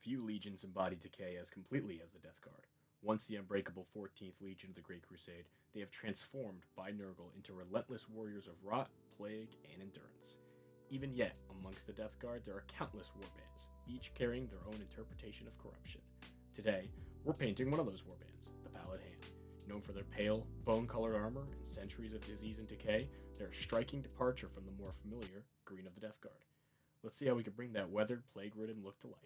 Few legions embody decay as completely as the Death Guard. Once the unbreakable 14th Legion of the Great Crusade, they have transformed by Nurgle into relentless warriors of rot, plague, and endurance. Even yet, amongst the Death Guard, there are countless warbands, each carrying their own interpretation of corruption. Today, we're painting one of those warbands, the Pallid Hand. Known for their pale, bone-colored armor and centuries of disease and decay, they're a striking departure from the more familiar green of the Death Guard. Let's see how we can bring that weathered, plague-ridden look to life.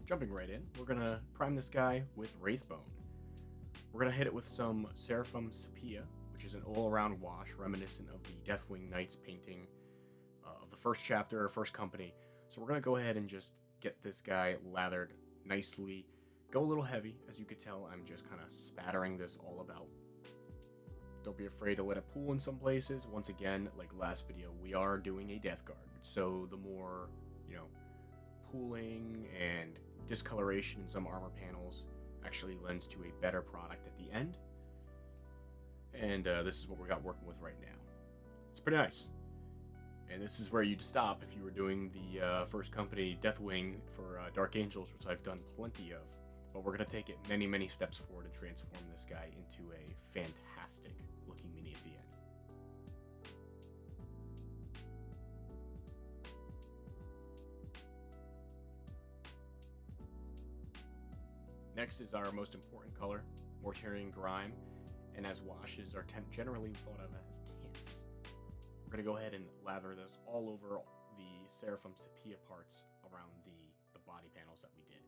Jumping right in, we're going to prime this guy with Wraithbone. We're going to hit it with some Seraphim Sepia, which is an all-around wash reminiscent of the Deathwing Knights painting of the first chapter, first company. So we're going to go ahead and just get this guy lathered nicely. Go a little heavy. As you could tell, I'm just kind of spattering this all about. Don't be afraid to let it pool in some places. Once again, like last video, we are doing a Death Guard. So the more, pooling and discoloration in some armor panels actually lends to a better product at the end. And this is what we got working with right now. It's pretty nice. And this is where you'd stop if you were doing the first company Deathwing for Dark Angels, which I've done plenty of. But we're going to take it many, many steps forward and transform this guy into a fantastic looking mini at the end. Next is our most important color, Mortarian Grime, and as washes are generally thought of as tints. We're going to go ahead and lather this all over the Seraphim Sepia parts around the body panels that we did.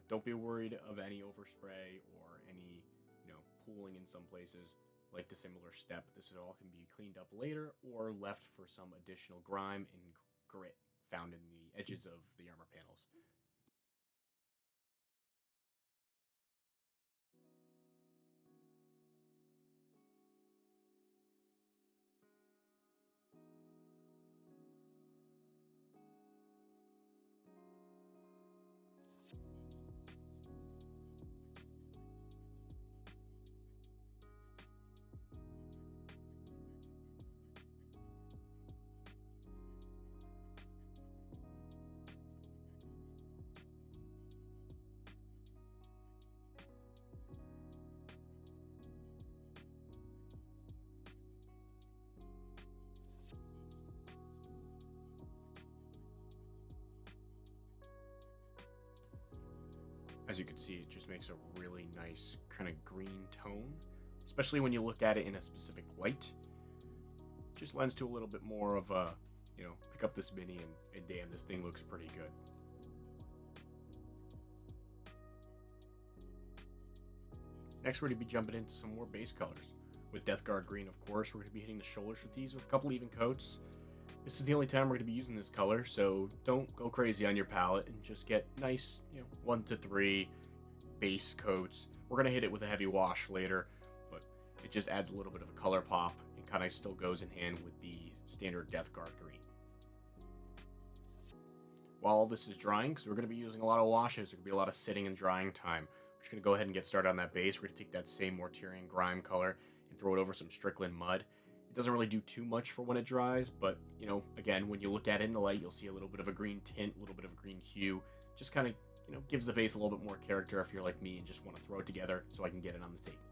Don't be worried of any overspray or any, pooling in some places like the similar step. This all can be cleaned up later or left for some additional grime and grit found in the edges of the armor panels. As you can see, it just makes a really nice kind of green tone, especially when you look at it in a specific light. Just lends to a little bit more of a, pick up this mini and damn, this thing looks pretty good. Next, we're going to be jumping into some more base colors. With Death Guard Green, of course, we're going to be hitting the shoulders with these with a couple even coats. This is the only time we're going to be using this color, so don't go crazy on your palette and just get nice, 1 to 3 base coats. We're going to hit it with a heavy wash later, but it just adds a little bit of a color pop and kind of still goes in hand with the standard Death Guard Green. While all this is drying, because we're going to be using a lot of washes, there going to be a lot of sitting and drying time. We're just going to go ahead and get started on that base. We're going to take that same Mortarian Grime color and throw it over some Strickland mud. It doesn't really do too much for when it dries, but, again, when you look at it in the light, you'll see a little bit of a green tint, a little bit of a green hue. Just kind of, gives the base a little bit more character if you're like me and just want to throw it together so I can get it on the table.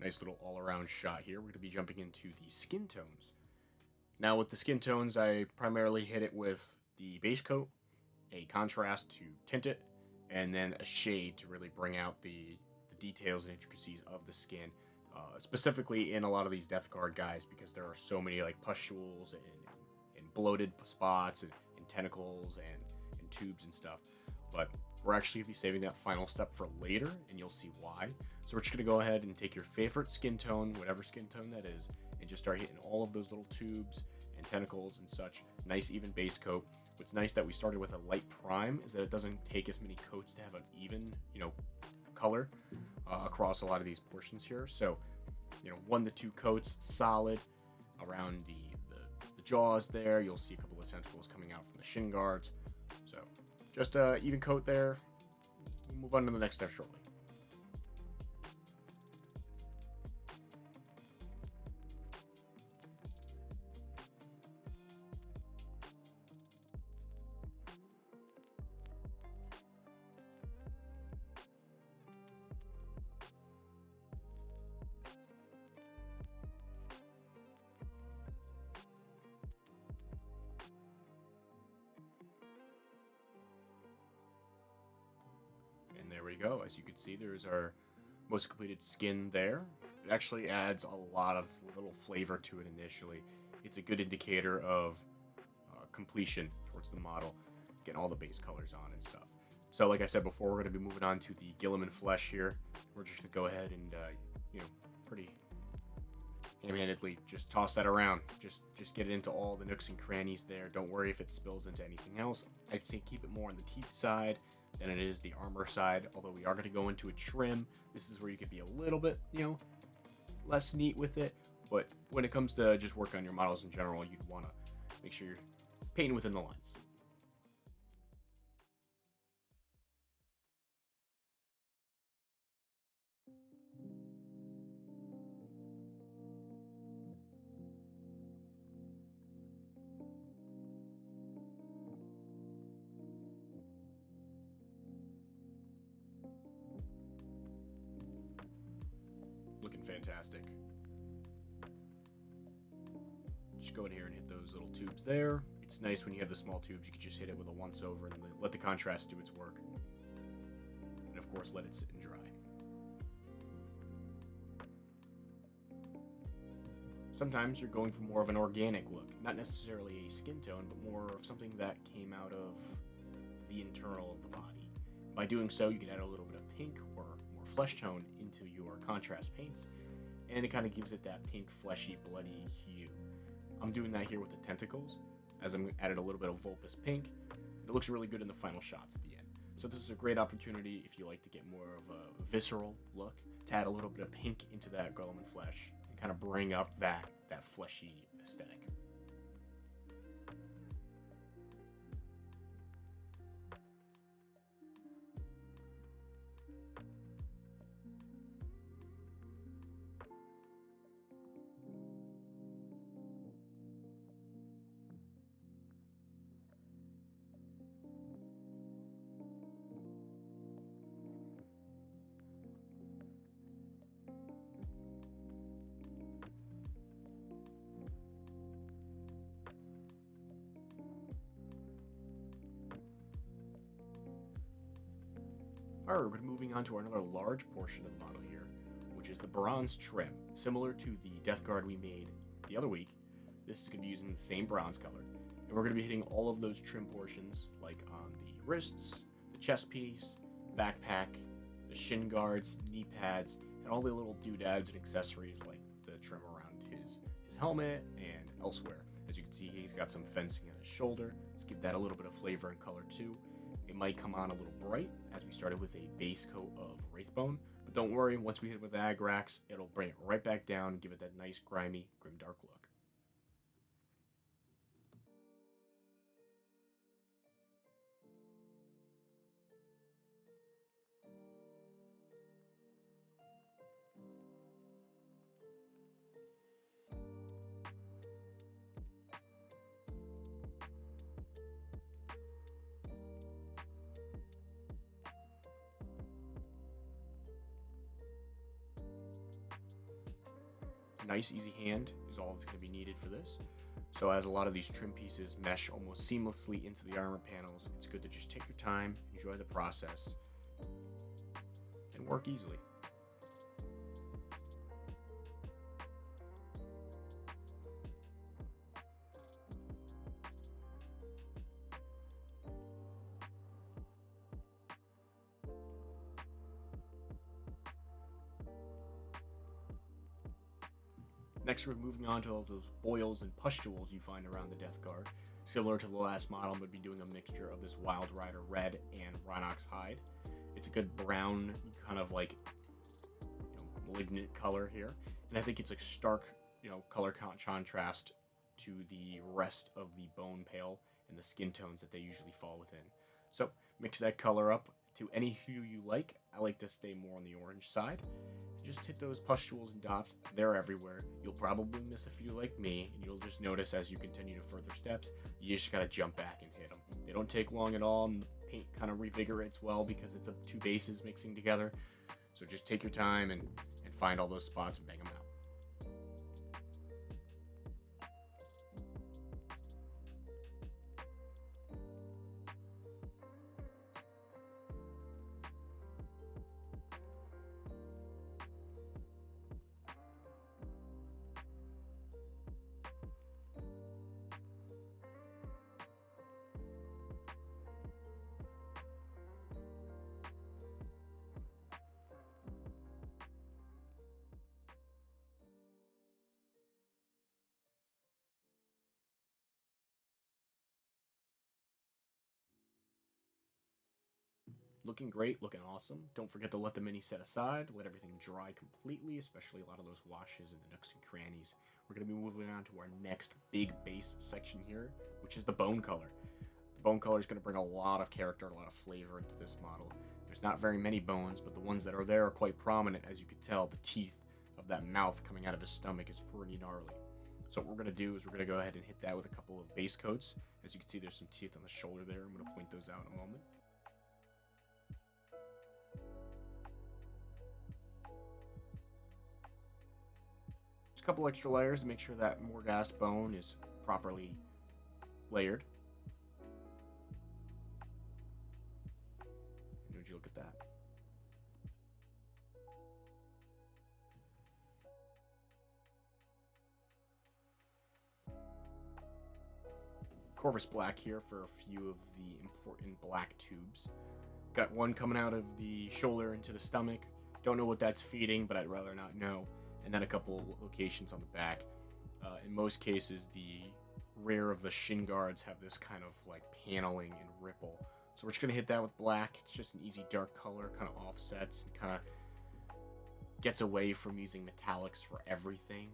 Nice little all-around shot here. We're going to be jumping into the skin tones. Now with the skin tones, I primarily hit it with the base coat, a contrast to tint it, and then a shade to really bring out the details and intricacies of the skin. Specifically in a lot of these Death Guard guys, because there are so many like pustules and bloated spots and tentacles and tubes and stuff. But we're actually going to be saving that final step for later, and you'll see why. So we're just going to go ahead and take your favorite skin tone, whatever skin tone that is, and just start hitting all of those little tubes and tentacles and such. Nice even base coat. What's nice that we started with a light prime is that it doesn't take as many coats to have an even, color across a lot of these portions here. So, 1 to 2 coats solid around the the jaws there. You'll see a couple of tentacles coming out from the shin guards. So just even coat there. We'll move on to the next step shortly. And there we go. As you can see, there's our most completed skin there. It actually adds a lot of little flavor to it initially. It's a good indicator of completion towards the model, getting all the base colors on and stuff. So like I said before, we're going to be moving on to the Gilliman flesh here. We're just going to go ahead and, pretty ham-handedly just toss that around. Just get it into all the nooks and crannies there. Don't worry if it spills into anything else. I'd say keep it more on the teeth side than it is the armor side, although we are going to go into a trim. This is where you could be a little bit, less neat with it, but when it comes to just work on your models in general, you'd want to make sure you're painting within the lines. Looking fantastic. Just go in here and hit those little tubes there. It's nice when you have the small tubes, you can just hit it with a once over and let the contrast do its work. And of course, let it sit and dry. Sometimes you're going for more of an organic look, not necessarily a skin tone, but more of something that came out of the internal of the body. By doing so, you can add a little bit of pink or more flesh tone into your contrast paints, and it kind of gives it that pink, fleshy, bloody hue. I'm doing that here with the tentacles, as I'm added a little bit of Vulpus pink. It looks really good in the final shots at the end. So this is a great opportunity if you like to get more of a visceral look, to add a little bit of pink into that Gilliman flesh and kind of bring up that fleshy aesthetic. Alright, we're moving on to another large portion of the model here, which is the bronze trim. Similar to the Death Guard we made the other week, this is going to be using the same bronze color. And we're going to be hitting all of those trim portions, like on the wrists, the chest piece, backpack, the shin guards, knee pads, and all the little doodads and accessories like the trim around his helmet and elsewhere. As you can see, he's got some fencing on his shoulder. Let's give that a little bit of flavor and color too. It might come on a little bright, as we started with a base coat of Wraithbone, but don't worry, once we hit it with Agrax, it'll bring it right back down and give it that nice, grimy, grimdark look. Nice, easy hand is all that's going to be needed for this. So as a lot of these trim pieces mesh almost seamlessly into the armor panels, it's good to just take your time, enjoy the process, and work easily. Next, we're moving on to all those boils and pustules you find around the Death Guard. Similar to the last model, I'm going to be doing a mixture of this Wild Rider red and Rhinox hide. It's a good brown, kind of like malignant color here, and I think it's a stark color contrast to the rest of the bone pale and the skin tones that they usually fall within. So mix that color up to any hue you like. I like to stay more on the orange side. Just hit those pustules and dots. They're everywhere. You'll probably miss a few like me, and you'll just notice as you continue to further steps, you just gotta jump back and hit them. They don't take long at all, and the paint kind of revigorates well because it's two bases mixing together. So just take your time and find all those spots and bang them out. Looking great, looking awesome. Don't forget to let the mini set aside, let everything dry completely, especially a lot of those washes and the nooks and crannies. We're going to be moving on to our next big base section here, which is the bone color. The bone color is going to bring a lot of character, a lot of flavor into this model. There's not very many bones, but the ones that are there are quite prominent. As you can tell, the teeth of that mouth coming out of his stomach is pretty gnarly. So what we're going to do is we're going to go ahead and hit that with a couple of base coats. As you can see, there's some teeth on the shoulder there. I'm going to point those out in a moment. A couple extra layers to make sure that Morghast bone is properly layered. And would you look at that? Corvus black here for a few of the important black tubes. Got one coming out of the shoulder into the stomach. Don't know what that's feeding, but I'd rather not know. And then a couple locations on the back. In most cases, the rear of the shin guards have this kind of like paneling and ripple. So we're just going to hit that with black. It's just an easy dark color, kind of offsets and kind of gets away from using metallics for everything.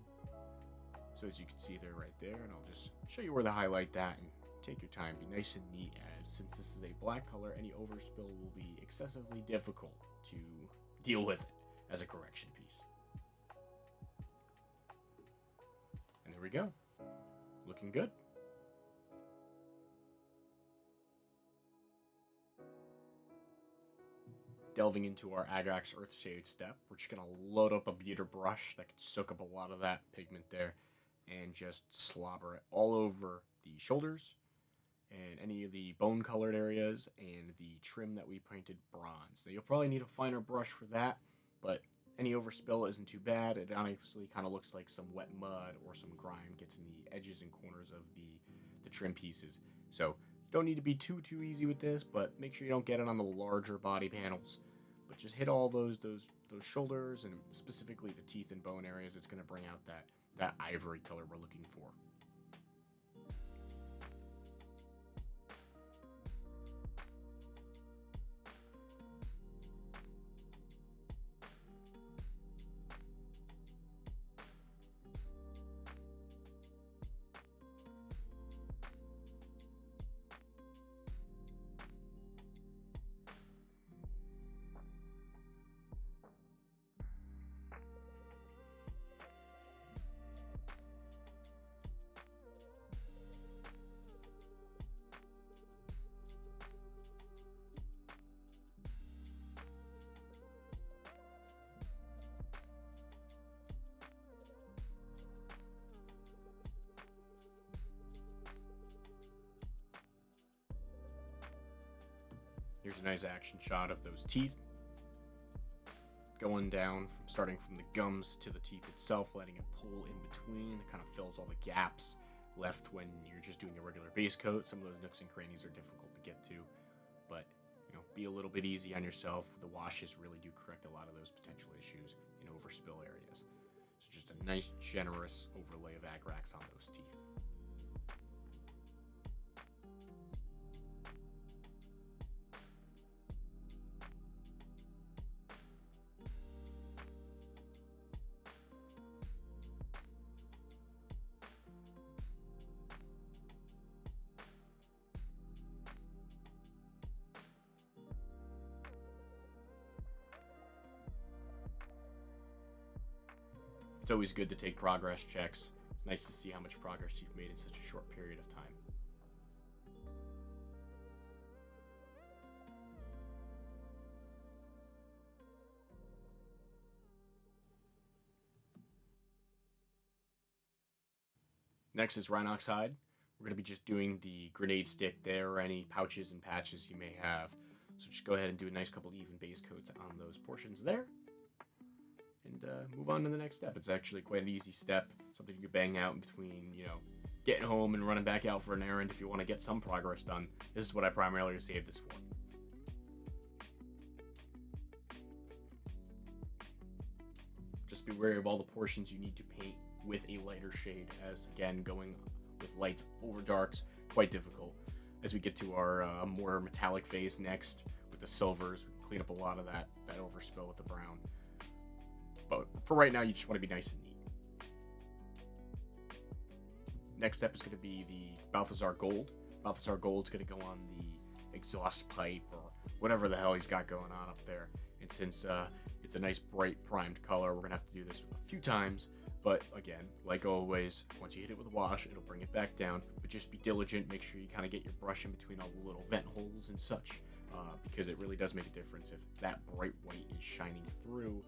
So as you can see, they're right there. And I'll just show you where to highlight that and take your time. Be nice and neat, as since this is a black color, any overspill will be excessively difficult to deal with it as a correction piece. And there we go. Looking good. Delving into our Agrax Earthshade step, we're just going to load up a beater brush that can soak up a lot of that pigment there and just slobber it all over the shoulders and any of the bone colored areas and the trim that we painted bronze. Now you'll probably need a finer brush for that, but any overspill isn't too bad. It honestly kind of looks like some wet mud or some grime gets in the edges and corners of the trim pieces. So you don't need to be too easy with this, but make sure you don't get it on the larger body panels. But just hit all those shoulders and specifically the teeth and bone areas. It's going to bring out that ivory color we're looking for. Here's a nice action shot of those teeth going down, starting from the gums to the teeth itself, letting it pull in between. It kind of fills all the gaps left when you're just doing a regular base coat. Some of those nooks and crannies are difficult to get to, but be a little bit easy on yourself. The washes really do correct a lot of those potential issues in overspill areas. So just a nice, generous overlay of Agrax on those teeth. It's always good to take progress checks. It's nice to see how much progress you've made in such a short period of time. Next is Rhinox hide. We're going to be just doing the grenade stick there, or any pouches and patches you may have. So just go ahead and do a nice couple even base coats on those portions there. And move on to the next step. It's actually quite an easy step. Something you can bang out in between, getting home and running back out for an errand if you want to get some progress done. This is what I primarily save this for. Just be wary of all the portions you need to paint with a lighter shade, as again, going with lights over darks, quite difficult. As we get to our more metallic phase next, with the silvers, we can clean up a lot of that overspill with the brown. But for right now, you just want to be nice and neat. Next step is going to be the Balthazar Gold. Balthazar Gold is going to go on the exhaust pipe, or whatever the hell he's got going on up there. And since it's a nice bright primed color, we're going to have to do this a few times. But again, like always, once you hit it with a wash, it'll bring it back down. But just be diligent. Make sure you kind of get your brush in between all the little vent holes and such, because it really does make a difference if that bright white is shining through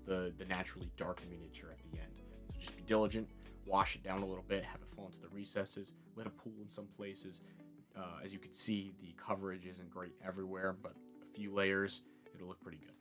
the naturally dark miniature at the end. So just be diligent, wash it down a little bit, have it fall into the recesses, let it pool in some places. As you can see, the coverage isn't great everywhere, but a few layers, it'll look pretty good.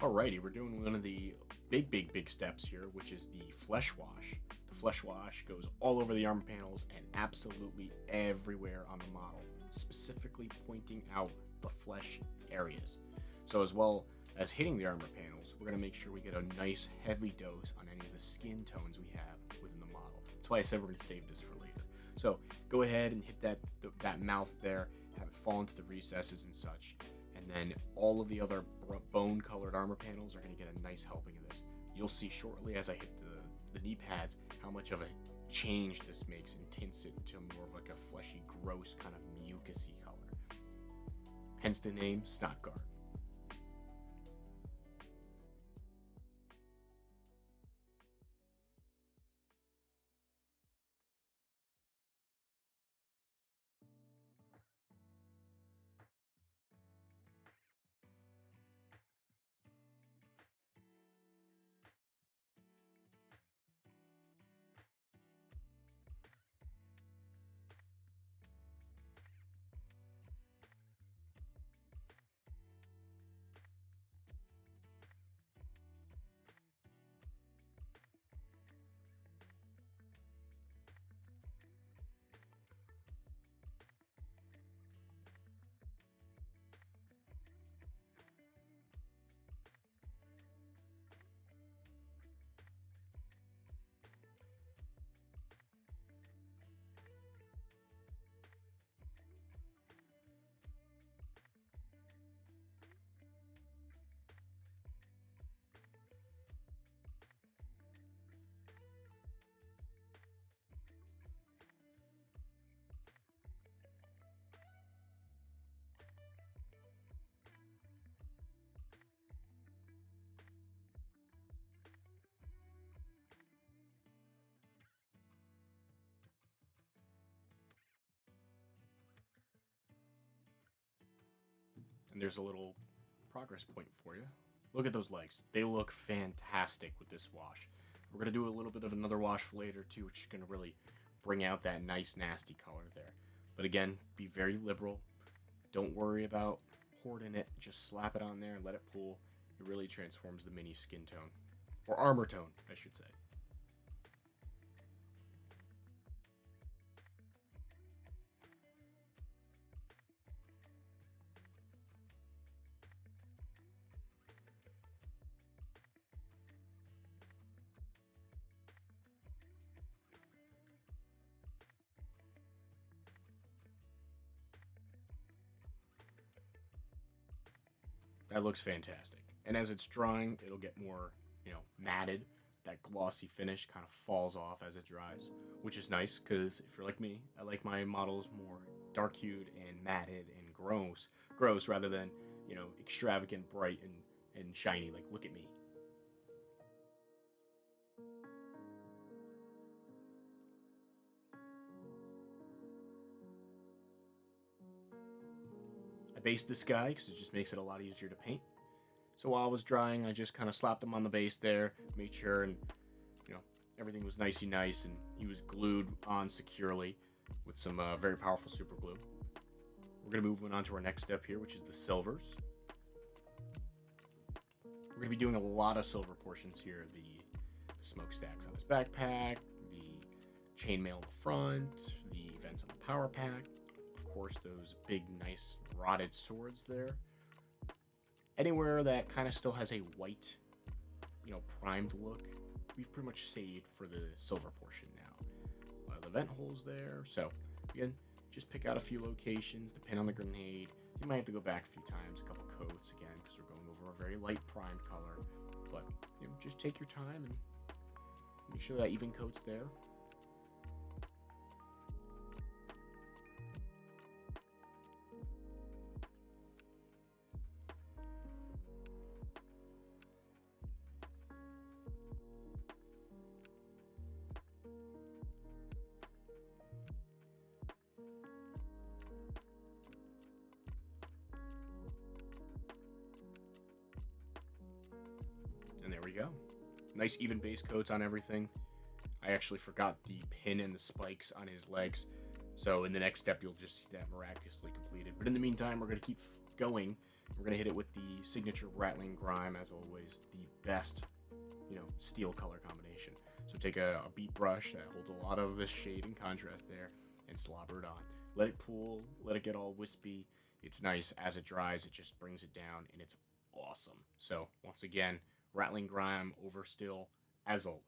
Alrighty, we're doing one of the big steps here, which is the flesh wash. The flesh wash goes all over the armor panels and absolutely everywhere on the model, specifically pointing out the flesh areas. So as well as hitting the armor panels, we're going to make sure we get a nice heavy dose on any of the skin tones we have within the model. That's why I said we're going to save this for later. So go ahead and hit that mouth there, have it fall into the recesses and such. And then all of the other bone colored armor panels are going to get a nice helping of this. You'll see shortly as I hit the knee pads how much of a change this makes and tints it into more of like a fleshy, gross kind of mucusy color. Hence the name Snotguard. And there's a little progress point for you. Look at those legs. They look fantastic with this wash. We're going to do a little bit of another wash later too, which is going to really bring out that nice nasty color there. But again, be very liberal. Don't worry about hoarding it. Just slap it on there and let it pool. It really transforms the mini skin tone. Or armor tone, I should say. That looks fantastic. And as it's drying, it'll get more, matted. That glossy finish kind of falls off as it dries, which is nice because if you're like me, I like my models more dark hued and matted and gross rather than extravagant, bright and shiny. Like, look at me. I based this guy because it just makes it a lot easier to paint. So while I was drying, I just kind of slapped him on the base there, made sure and you know everything was nice, and he was glued on securely with some very powerful super glue. We're gonna move on to our next step here, which is the silvers. We're gonna be doing a lot of silver portions here. The smokestacks on his backpack, the chainmail in the front, the vents on the power pack, of course those big nice rotted swords there. Anywhere that kind of still has a white, primed look, we've pretty much saved for the silver portion now. The vent holes there. So again, just pick out a few locations, depend on the grenade. You might have to go back a few times, a couple coats again, because we're going over a very light primed color. But just take your time and make sure that even coat's there. And there we go. Nice even base coats on everything. I actually forgot the pin and the spikes on his legs. So in the next step, you'll just see that miraculously completed. But in the meantime, we're going to keep going. We're going to hit it with the signature Rattling Grime, as always, the best, steel color combination. So take a beat brush that holds a lot of this shade and contrast there and slobber it on. Let it pool, let it get all wispy. It's nice. As it dries, it just brings it down, and it's awesome. So once again, Rattling Grime over still, as always.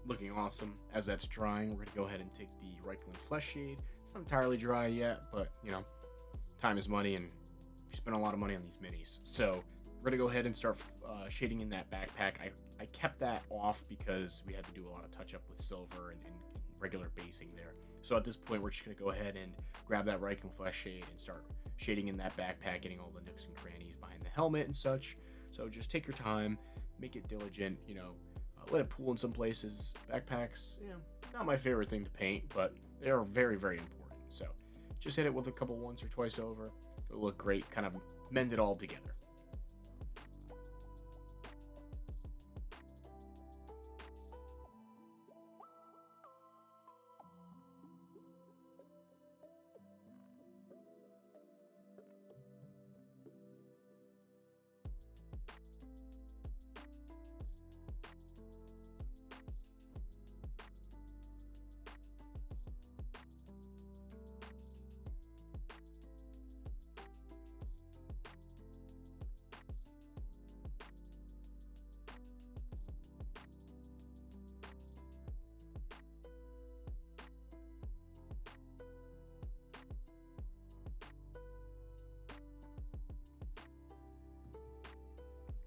Looking awesome. As that's drying, we're going to go ahead and take the Reichland Flesh Shade. It's not entirely dry yet, but, time is money, and we spent a lot of money on these minis. So we're going to go ahead and start shading in that backpack. I kept that off because we had to do a lot of touch-up with silver and regular basing there. So at this point, we're just going to go ahead and grab that Reichland Flesh Shade and start shading in that backpack, getting all the nooks and crannies behind the helmet and such. So just take your time, make it diligent, let it pool in some places. Backpacks, not my favorite thing to paint, but they are very, very important. So just hit it with a couple once or twice over. It'll look great, kind of mend it all together.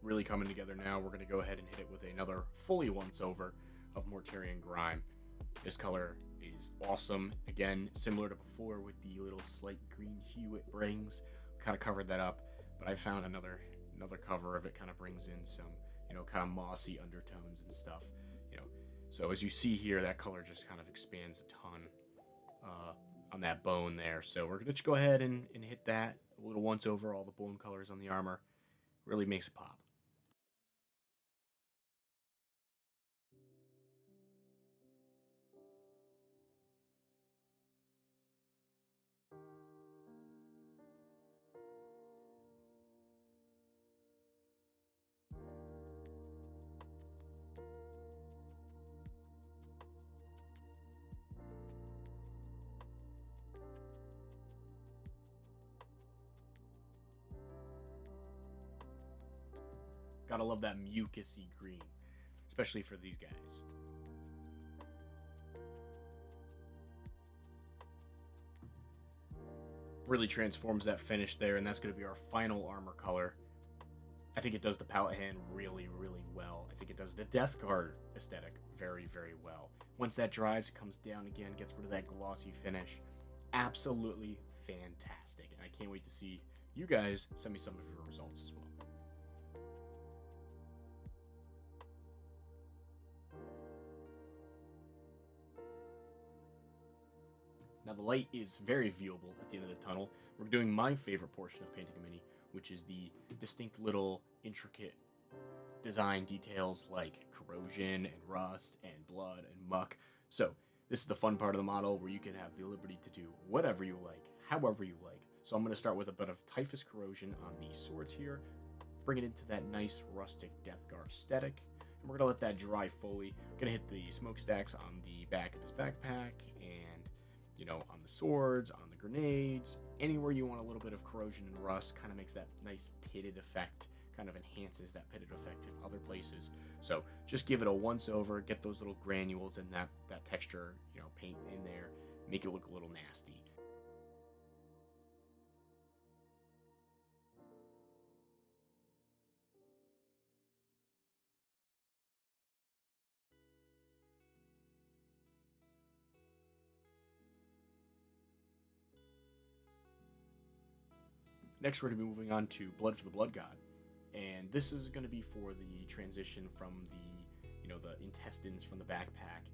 Really coming together now. We're going to go ahead and hit it with another fully once over of Mortarian Grime. This color is awesome. Again, similar to before with the little slight green hue it brings. Kind of covered that up, but I found another cover of it kind of brings in some, kind of mossy undertones and stuff. So as you see here, that color just kind of expands a ton on that bone there. So we're going to go ahead and hit that a little once over all the bone colors on the armor. Really makes it pop. Gotta love that mucusy green, especially for these guys. Really transforms that finish there, and that's going to be our final armor color. I think it does the palette hand really, really well. I think it does the Death Guard aesthetic very, very well. Once that dries, it comes down again, gets rid of that glossy finish. Absolutely fantastic, and I can't wait to see you guys send me some of your results as well. Now the light is very viewable at the end of the tunnel. We're doing my favorite portion of painting a mini, which is the distinct little intricate design details like corrosion and rust and blood and muck. So this is the fun part of the model where you can have the liberty to do whatever you like, however you like. So I'm going to start with a bit of typhus corrosion on these swords here, bring it into that nice rustic Death Guard aesthetic, and we're going to let that dry fully. Going to hit the smokestacks on the back of his backpack and, you know, on the swords, on the grenades, anywhere you want a little bit of corrosion and rust. Kind of makes that nice pitted effect, kind of enhances that pitted effect in other places. So just give it a once over, get those little granules and that texture, you know, paint in there, make it look a little nasty. Next, we're going to be moving on to Blood for the Blood God, and this is going to be for the transition from the, you know, the intestines from the backpack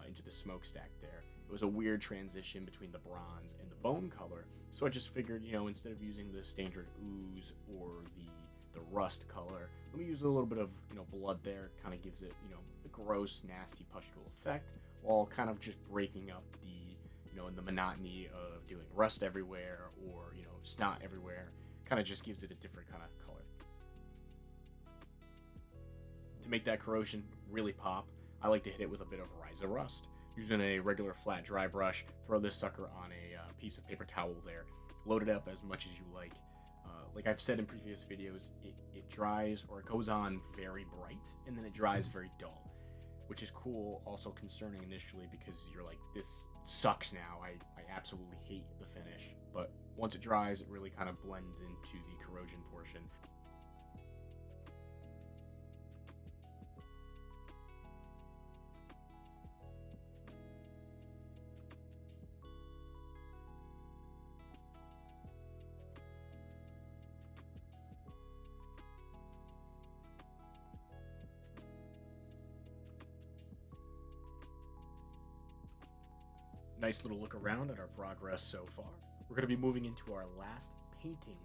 into the smokestack there. It was a weird transition between the bronze and the bone color, so I just figured, you know, instead of using the standard ooze or the rust color, let me use a little bit of, you know, blood there. Kind of gives it, you know, a gross, nasty pustule effect, while kind of just breaking up the, you know, in the monotony of doing rust everywhere or, you know, snot everywhere. Kind of just gives it a different kind of color. To make that corrosion really pop, I like to hit it with a bit of Rise of Rust. Using a regular flat dry brush, throw this sucker on a piece of paper towel there. Load it up as much as you like. Like I've said in previous videos, it dries, or it goes on very bright, and then it dries very dull, which is cool, also concerning initially because you're like, this sucks now. I absolutely hate the finish. But once it dries, it really kind of blends into the corrosion portion. Nice little look around at our progress so far. We're going to be moving into our last painting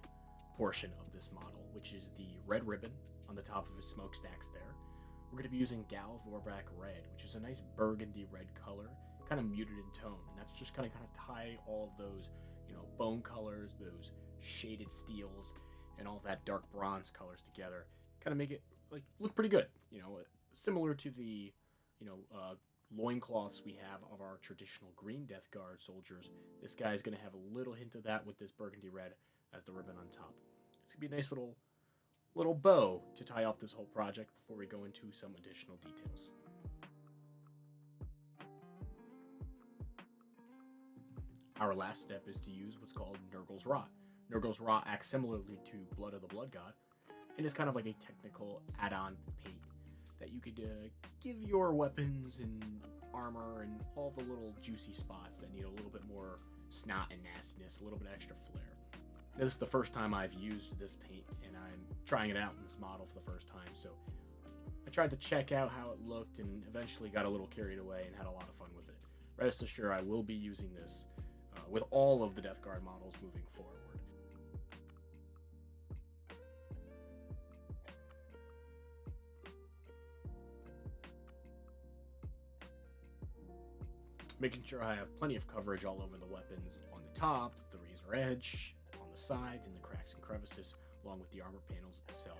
portion of this model, which is the red ribbon on the top of his smokestacks there. We're going to be using Gal Vorbak Red, which is a nice burgundy red color, kind of muted in tone, and that's just kind of tie all of those, you know, bone colors, those shaded steels, and all that dark bronze colors together. Kind of make it like look pretty good, you know, similar to the, you know, loincloths we have of our traditional green Death Guard soldiers. This guy is going to have a little hint of that with this burgundy red as the ribbon on top. It's going to be a nice little bow to tie off this whole project before we go into some additional details. Our last step is to use what's called Nurgle's Rot. Nurgle's Rot acts similarly to Blood of the Blood God, and is kind of like a technical add-on paint that you could give your weapons and armor and all the little juicy spots that need a little bit more snot and nastiness, a little bit extra flair. This is the first time I've used this paint, and I'm trying it out in this model for the first time, so I tried to check out how it looked and eventually got a little carried away and had a lot of fun with it. Rest assured, I will be using this with all of the Death Guard models moving forward. Making sure I have plenty of coverage all over the weapons on the top, the razor edge, on the sides, and the cracks and crevices, along with the armor panels itself.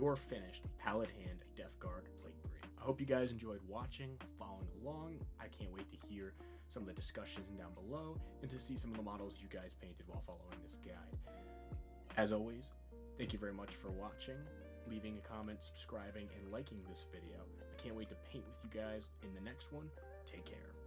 your finished Pallid Hand Death Guard Plate Grade. I hope you guys enjoyed watching, following along. I can't wait to hear some of the discussions down below and to see some of the models you guys painted while following this guide. As always, thank you very much for watching, leaving a comment, subscribing, and liking this video. I can't wait to paint with you guys in the next one. Take care.